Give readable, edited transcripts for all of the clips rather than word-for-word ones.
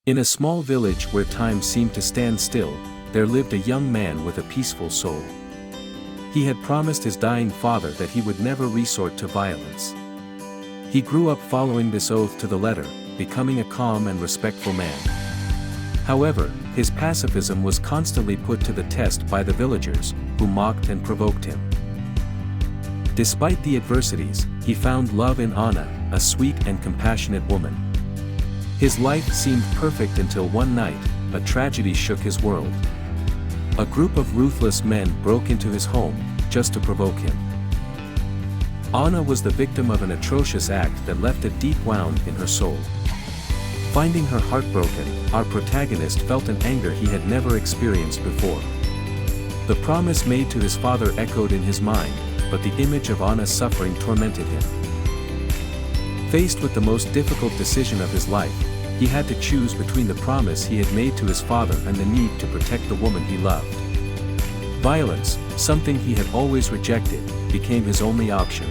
In a small village where time seemed to stand still, there lived a young man with a peaceful soul. He had promised his dying father that he would never resort to violence. He grew up following this oath to the letter, becoming a calm and respectful man. However, his pacifism was constantly put to the test by the villagers, who mocked and provoked him. Despite the adversities, he found love in Anna, a sweet and compassionate woman. His life seemed perfect until one night, a tragedy shook his world. A group of ruthless men broke into his home, just to provoke him. Anna was the victim of an atrocious act that left a deep wound in her soul. Finding her heartbroken, our protagonist felt an anger he had never experienced before. The promise made to his father echoed in his mind, but the image of Anna's suffering tormented him. Faced with the most difficult decision of his life, he had to choose between the promise he had made to his father and the need to protect the woman he loved. Violence, something he had always rejected, became his only option.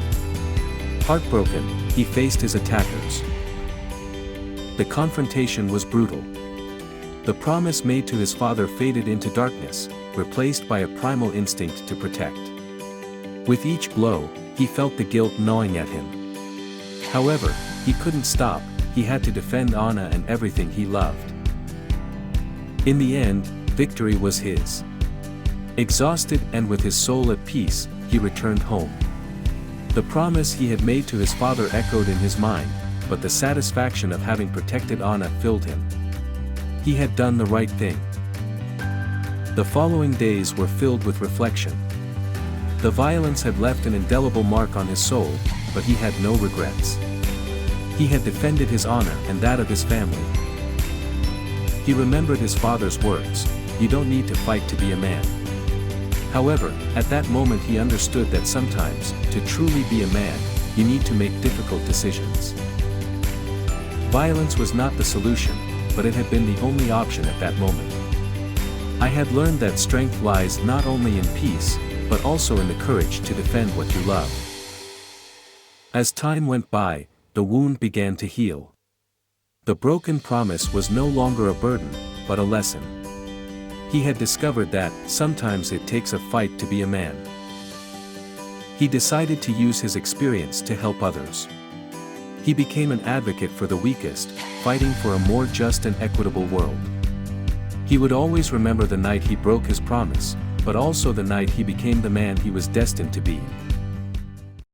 Heartbroken, he faced his attackers. The confrontation was brutal. The promise made to his father faded into darkness, replaced by a primal instinct to protect. With each blow, he felt the guilt gnawing at him. However, he couldn't stop. He had to defend Anna and everything he loved. In the end, victory was his. Exhausted and with his soul at peace, he returned home. The promise he had made to his father echoed in his mind, but the satisfaction of having protected Anna filled him. He had done the right thing. The following days were filled with reflection. The violence had left an indelible mark on his soul, but he had no regrets. He had defended his honor and that of his family. He remembered his father's words, "You don't need to fight to be a man." However, at that moment he understood that sometimes, to truly be a man, you need to make difficult decisions. Violence was not the solution, but it had been the only option at that moment. I had learned that strength lies not only in peace, but also in the courage to defend what you love. As time went by, the wound began to heal. The broken promise was no longer a burden, but a lesson. He had discovered that, sometimes it takes a fight to be a man. He decided to use his experience to help others. He became an advocate for the weakest, fighting for a more just and equitable world. He would always remember the night he broke his promise, but also the night he became the man he was destined to be.